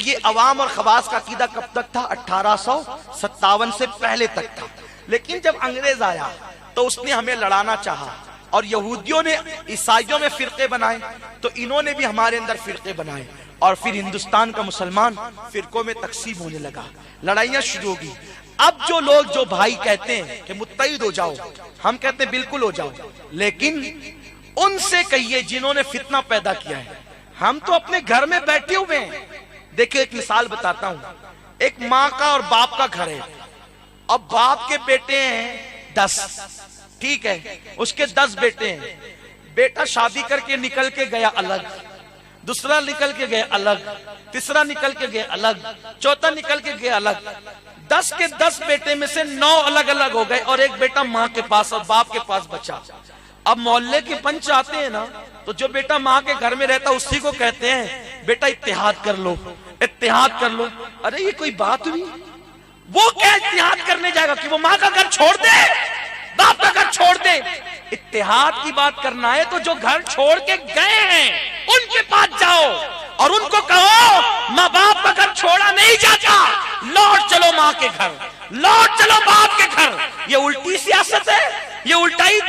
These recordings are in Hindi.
ये अवाम और खवास का अकीदा कब तक था? 1857 से पहले तक था। लेकिन जब अंग्रेज आया तो उसने हमें लड़ाना चाहा और यहूदियों ने ईसाइयों में फिरके बनाए, तो इन्होंने भी हमारे अंदर फिरके बनाए और फिर हिंदुस्तान का मुसलमान फिरकों में तकसीम होने लगा, लड़ाइयां शुरू होगी। अब जो लोग जो भाई कहते हैं कि मुत्तहिद हो जाओ, हम कहते हैं बिल्कुल हो जाओ, लेकिन उनसे कहिए जिन्होंने फितना पैदा किया है। हम तो अपने घर में बैठे हुए हैं। देखिए एक मिसाल बताता हूं। एक माँ का और बाप का घर है, अब बाप के बेटे हैं 10, ठीक है, उसके 10 बेटे हैं। बेटा शादी करके निकल के गया अलग, दूसरा निकल के गया अलग, तीसरा निकल के गया अलग, चौथा निकल के गया अलग। 10 के 10 बेटे में से 9 अलग अलग हो गए और एक बेटा माँ के पास और बाप के पास बचा। अब मोहल्ले के पंच आते हैं ना, तो जो बेटा माँ के घर में रहता उसी को कहते हैं बेटा इत्तेहाद कर लो, इत्तेहाद कर लो। अरे ये कोई बात हुई? वो क्या इत्तेहाद करने जाएगा कि वो माँ का घर छोड़ दे, बाप का घर छोड़ दे? इत्तेहाद की बात करना है तो जो घर छोड़ के गए हैं उनके पास जाओ और उनको कहो माँ बाप का घर छोड़ा नहीं जाता, लौट चलो माँ के घर, लौट चलो बाप के घर। ये उल्टी सियासत है, ये उल्टा ही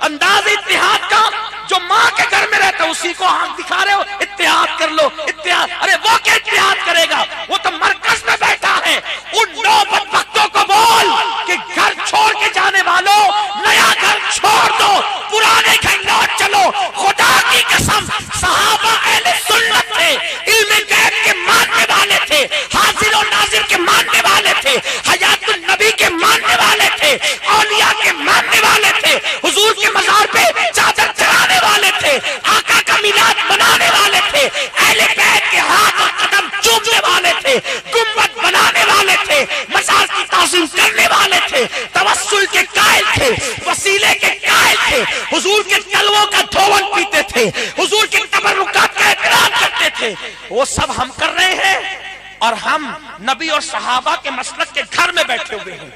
अंदाज इत्तेहाद का। जो माँ के घर में रहता उसी को हाथ दिखा रहे हो इत्तेहाद कर लो, इत्तेहाद। अरे वो क्या इत्तेहाद करेगा? वो तो मरकज में बैठा है। उन 9 बदबख्तों को बोल कि घर छोड़ के जाने वालों नया घर छोड़ दो, पुराने घर लौट चलो। खुदा की कसम सहाबा अहले सुन्नत थे, इल्म गैब के मानने वाले थे, हाजिर और नाजिर के मानने वाले थे, हयातुन नबी के मानने वाले थे, औलिया के मानने वाले थे, हुजूर के मजार पे चादर चढ़ाने वाले थे, आका का मिलाद मनाने वाले थे, अहले बैत के हाथ और कदम चूमने वाले थे, गुम्बद बनाने वाले थे, मजार की ताज़ीम करने वाले थे, तवस्सुल के कायल थे, वसीले के कायल थे, हुजूर के तलवों का धोवन पीते थे, हुजूर के तबर्रुकात का एहतराम करते थे। वो सब हम कर रहे हैं और हम नबी और सहाबा के मसलक के घर में बैठे हुए हैं।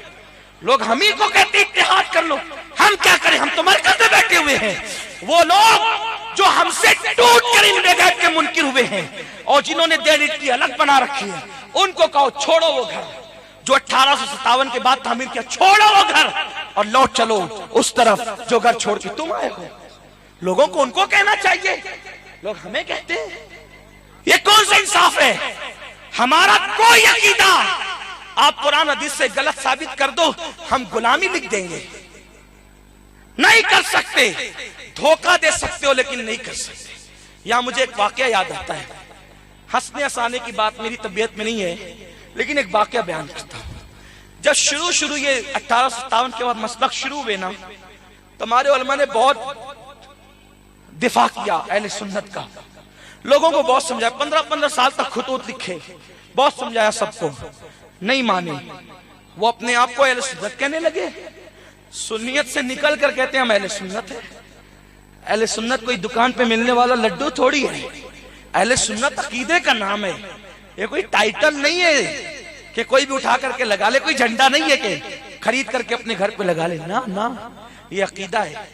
लोग हम ही को कहते इत्तेहाद कर लो, हम क्या करें? हम तो मरकज में बैठे हुए हैं। वो लोग जो हमसे टूट कर इन बेगैब के मुनकिर हुए हैं और जिन्होंने देर अलग बना रखी है, उनको कहो छोड़ो वो घर जो 1857 के बाद तामीर किया, छोड़ो वो घर और लौट चलो उस तरफ जो घर छोड़ के तुम आए हो। लोगों को उनको कहना चाहिए, लोग हमें कहते हैं। ये कौन सा इंसाफ है? हमारा कोई अकीदा आप कुरान हदीस से गलत साबित कर दो, हम गुलामी लिख देंगे। नहीं कर सकते, धोखा दे सकते हो लेकिन नहीं कर सकते। यहां मुझे एक वाकया याद आता है, हंसने हंसाने की बात मेरी तबीयत में नहीं है, लेकिन एक वाकया बयान करता हूं। जब शुरू ये 1857 के बाद मसलक शुरू हुए ना, तो हमारे उलमा ने बहुत दिफा किया अहले सुन्नत का, लोगों को बहुत समझाया। 15-15 साल तक खुतूत लिखे, बहुत समझाया, सबको नहीं माने। वो अपने आप को अहले सुन्नत कहने लगे, सुन्नियत से निकल कर कहते हैं हम अहले सुन्नत है। अहले सुन्नत कोई दुकान पे मिलने वाला लड्डू थोड़ी है। अहले सुन्नत अकीदे का नाम है, ये कोई टाइटल नहीं है कि कोई भी उठा करके लगा ले, कोई झंडा नहीं है कि खरीद करके अपने घर पे लगा ले। ना ना, ये अकीदा है।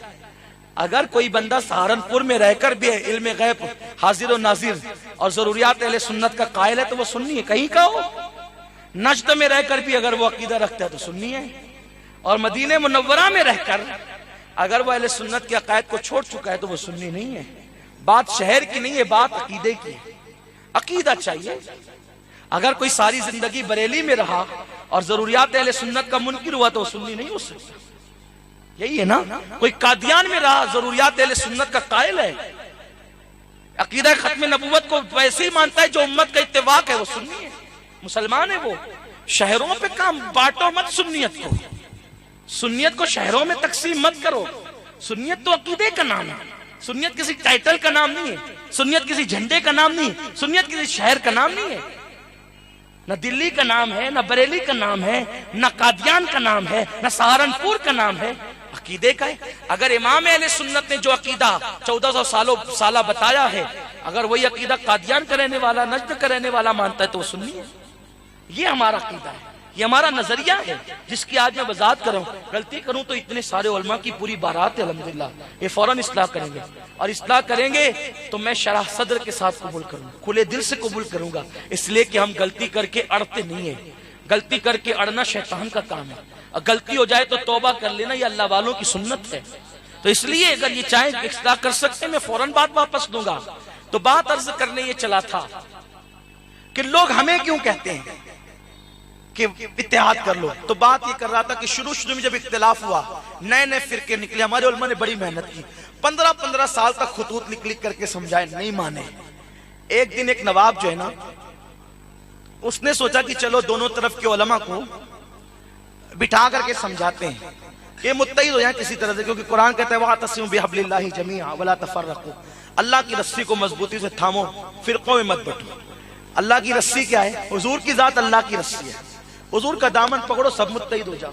अगर कोई बंदा सहारनपुर में रहकर भी इल्म गैब हाजिर और नाजिर और जरूरियात अहले सुन्नत का कायल है तो वो सुन्नी है, कहीं का हो। नजद में रहकर भी अगर वो अकीदा रखता है तो सुन्नी है, और मदीने मुनव्वरा में रहकर अगर वो अहले सुन्नत के अकायद को छोड़ चुका है तो वो सुन्नी नहीं है। बात शहर की नहीं है, बात अकीदे की है। अकीदा चाहिए। अगर कोई सारी जिंदगी बरेली में रहा और जरूरियात अहले सुन्नत का मुनकिर हुआ तो वो सुन्नी नहीं हो सकता। यही है ना। कोई कादियान में रहा, जरूरियात अहले सुन्नत का कायल है, अकीदा खत्म नबूवत को वैसे ही मानता है जो उम्मत का इत्तेफाक है, वो सुन्नी है, मुसलमान है वो। शहरों पे काम बांटो मत सुन्नियत को, सुन्नियत को शहरों में तकसीम मत करो। सुन्नियत तो अकीदे का नाम है, सुन्नियत किसी टाइटल का नाम नहीं है, सुन्नियत किसी झंडे का नाम नहीं है, सुन्नियत किसी शहर का नाम नहीं है। न दिल्ली का नाम है, न बरेली का नाम है, न कादियान का नाम है, न सहारनपुर का नाम है, अकीदे का है। अगर इमाम अहले सुन्नत ने जो अकीदा 1400 साल बताया है, अगर वही अकीदा कादियान का रहने वाला, नजद का रहने वाला मानता है तो वो सुन्नी है। ये हमारा अकीदा है। ये हमारा नजरिया है जिसकी आज मैं वजाहत कर रहा हूँ। गलती करूं तो इतने सारे उलमा की पूरी बारात है अल्हम्दुलिल्लाह, ये फौरन इस्लाह करेंगे, और इस्लाह करेंगे तो मैं शरह सदर के साथ कबूल करूंगा, खुले दिल से कबूल करूंगा, इसलिए कि हम गलती करके अड़ते नहीं है। गलती करके अड़ना शैतान का काम है, और गलती हो जाए तो तौबा कर लेना, ये अल्लाह वालों की सुन्नत है। तो इसलिए अगर ये चाहे इस्लाह कर सकते मैं फौरन बात वापस दूंगा। तो बात अर्ज करने ये चला था कि लोग हमें क्यों कहते हैं कि इत्तेहाद कर लो। तो बात ये कर रहा था कि शुरू में जब इख्तिलाफ हुआ, नए नए फिरके निकले, हमारे उलमा ने बड़ी मेहनत की, 15-15 साल तक खुतूत लिख करके समझाए, नहीं माने। एक दिन एक नवाब जो है ना, उसने सोचा कि चलो दोनों तरफ के उलमा को बिठा करके समझाते हैं, ये मुत्तहिद हो जाए किसी तरह से, क्योंकि कुरान कहता है वातसिमू बिहब्लिल्लाहि जमीअन वला तफर्रकू, अल्लाह की रस्सी को मजबूती से थामो, फिरकों में मत बंटो। अल्लाह की रस्सी क्या है? हुजूर की जात अल्लाह की रस्सी है, हुजूर का दामन पकड़ो, सब मुत्तहिद हो जाओ।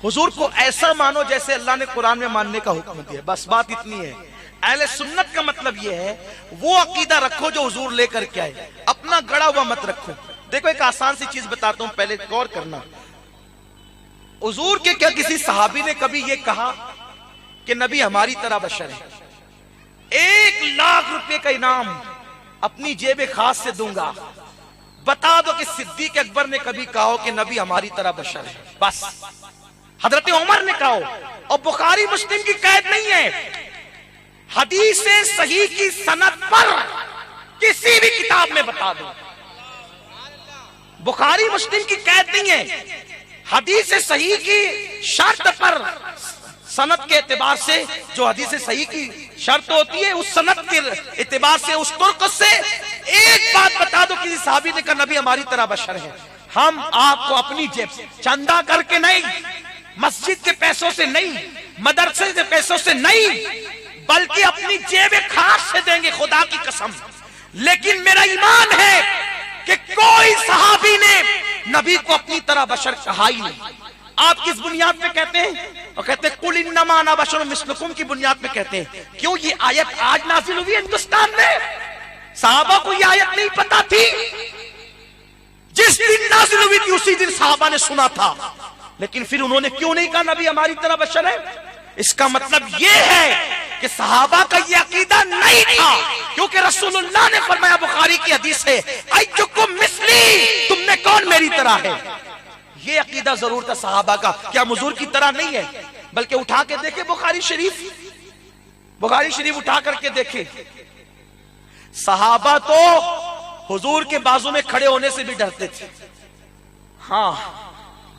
हुजूर को ऐसा मानो जैसे अल्लाह ने कुरान में मानने का हुक्म दिया, बस बात इतनी है। अहले सुन्नत का मतलब ये है वो अकीदा रखो जो हुजूर लेकर के आए, अपना गड़ा हुआ मत रखो। देखो एक आसान सी चीज बताता हूं, पहले गौर करना। हुजूर के क्या किसी सहाबी ने कभी ये कहा कि नबी हमारी तरह बशर है? 1 लाख रुपए का इनाम अपनी जेब खास से दूंगा, बता दो कि सिद्दीक अकबर ने कभी कहा कि नबी हमारी तरह बशर है? बस हजरत उमर ने कहा, और बुखारी मुस्लिम की कैद नहीं है, हदीस सही की सनद पर किसी भी किताब में बता दो, बुखारी मुस्लिम की कैद नहीं है, हदीस सही की शर्त पर, सनद के एतबार से जो हदीस सही की शर्त होती है, उस सनद के एतबार से, उस तुर्क से एक बात बता दो किसी साहबी ने कहा नबी हमारी तरह बशर है। हम आपको अपनी जेब से, चंदा करके नहीं, मस्जिद के पैसों से नहीं, मदरसे के पैसों से नहीं, बल्कि अपनी जेब खास से देंगे, खुदा की कसम। लेकिन मेरा ईमान है कि कोई सहाबी ने नबी को अपनी तरह बशर कहा ही नहीं। आप किस बुनियाद पे कहते हैं? और कहते हैं कुल इन्नमा अना बशरुम मिस्लुकुम की बुनियाद पे कहते हैं। क्यों? ये आयत आज नाज़िल हुई है हिंदुस्तान में, सहाबा को ये आयत नहीं पता थी। जिस दिन नाज़िल हुई थी उसी दिन सहाबा ने सुना था, लेकिन फिर उन्होंने क्यों नहीं कहा नबी हमारी तरह बशर है? इसका मतलब ये है कि सहाबा का ये अकीदा नहीं था, क्योंकि रसूलुल्लाह ने फरमाया, बुखारी की हदीस है, अय्युकुम मिस्ली, तुम में कौन मेरी तरह है? ये अकीदा जरूर था सहाबा का, क्या हुजूर की तरह नहीं है? बल्कि उठा के देखे बुखारी शरीफ, बुखारी शरीफ उठा करके देखे, सहाबा तो हुजूर के बाजू में खड़े होने से भी डरते थे। हाँ,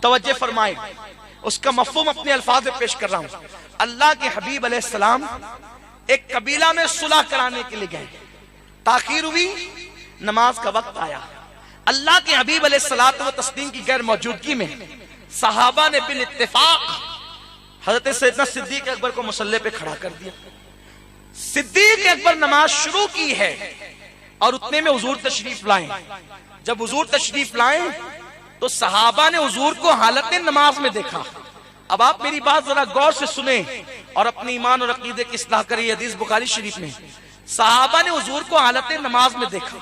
तवज्जो फरमाए, उसका मफहूम अपने अल्फाज में पेश कर रहा हूं। अल्लाह के हबीब अलैहिस्सलाम एक कबीला में सुलह कराने के लिए गए, ताखीर हुई, नमाज का वक्त आया, अल्लाह के हबीब अलैहिस्सलातु व तस्लीम की गैर मौजूदगी में सहाबा ने बिल इत्तेफाक हजरत सैयदना सिद्दीक अकबर को मुसल्ले पे खड़ा कर दिया। सिद्दीक अकबर नमाज शुरू की है और उतने में हुजूर तशरीफ लाए। जब हुजूर तशरीफ लाए तो सहाबा ने हुजूर को हालत नमाज में देखा। अब आप मेरी बात जरा गौर से सुने और अपने ईमान और अकीदे की इस्लाह करें। हदीस बुखारी शरीफ में, सहाबा ने हुजूर को हालत नमाज में देखा।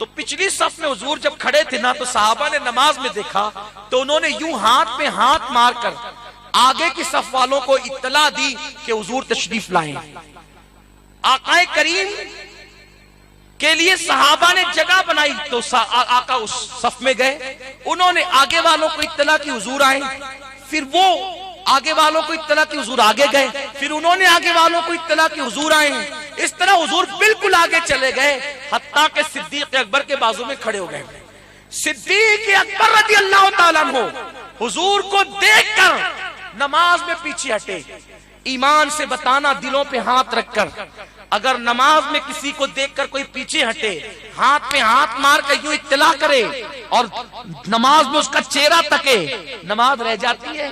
तो पिछली सफ में हुजूर जब खड़े थे ना, तो सहाबा ने नमाज में देखा तो उन्होंने यूं हाथ में हाथ मारकर आगे की सफ वालों को इत्तला दी कि हुजूर तशरीफ लाए। आकाए करीम के लिए सहाबा ने जगह बनाई, तो आका उस सफ में गए, उन्होंने आगे वालों को इत्तला की हुजूर आए, फिर वो आगे वालों को इत्तला की हुजूर आगे गए, फिर उन्होंने आगे वालों को इत्तला की हुजूर आए। इस तरह हुजूर बिल्कुल आगे चले गए, हत्ता के सिद्दीक अकबर के बाजू में खड़े हो गए। सिद्दीक अकबर रज़ियल्लाहु ताला अन्हु हुजूर को देखकर नमाज में पीछे हटे। ईमान से बताना, दिलों पे हाथ रखकर, अगर नमाज में किसी को देखकर कोई पीछे हटे, हाथ पे हाथ मार कर यूं इत्तला करे और नमाज में उसका चेहरा तके, नमाज रह जाती है।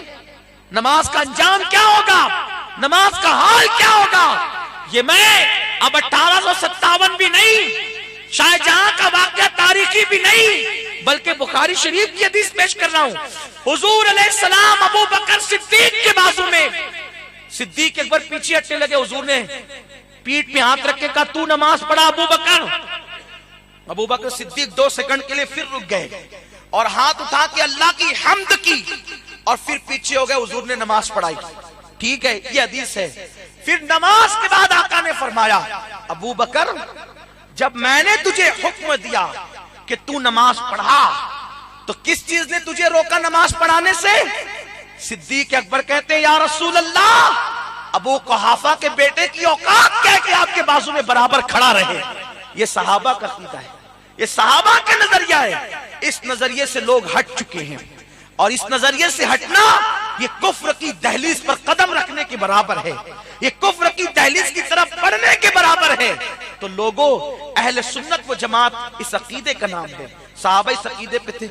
नमाज का अंजाम क्या होगा, नमाज का हाल क्या होगा, ये मैं अब 1857 भी नहीं, शाहजहां का वाकया तारीखी भी नहीं, बल्कि बुखारी शरीफ की हदीस पेश कर रहा हूं। हुजूर अलैहिस्सलाम अबू बकर सिद्दीक के बाजू में, सिद्दीक एक बार पीछे हटने लगे, हुजूर ने पीठ पे हाथ रख के कहा, तू नमाज पढ़ा अबू बकर। अबू बकर सिद्दीक 2 सेकंड के लिए फिर रुक गए। और हाथ उठा के अल्लाह की हम्द की और फिर पीछे हो गए, हुजूर ने नमाज पढ़ाई। ठीक है, ये हदीस है। फिर नमाज के बाद आका ने फरमाया, अबू बकर जब मैंने तुझे हुक्म दिया कि तू नमाज पढ़ा तो किस चीज ने तुझे रोका नमाज पढ़ाने से? सिद्दीक अकबर कहते हैं, या रसूल अल्लाह, अबू कुहाफा के बेटे की औकात क्या कि आपके बाजू में बराबर खड़ा रहे। ये सहाबा का अकीदा है, ये सहाबा का नजरिया है। इस नजरिए से लोग हट चुके हैं और इस नजरिए से हटना ये कुफ्र की दहलीज पर कदम रखने के बराबर है, ये कुफ्र की दहलीज की तरफ बढ़ने के बराबर है। तो लोगों, अहले सुन्नत व जमात इस अकीदे का नाम है, सहाबा इस अकीदे पे थे।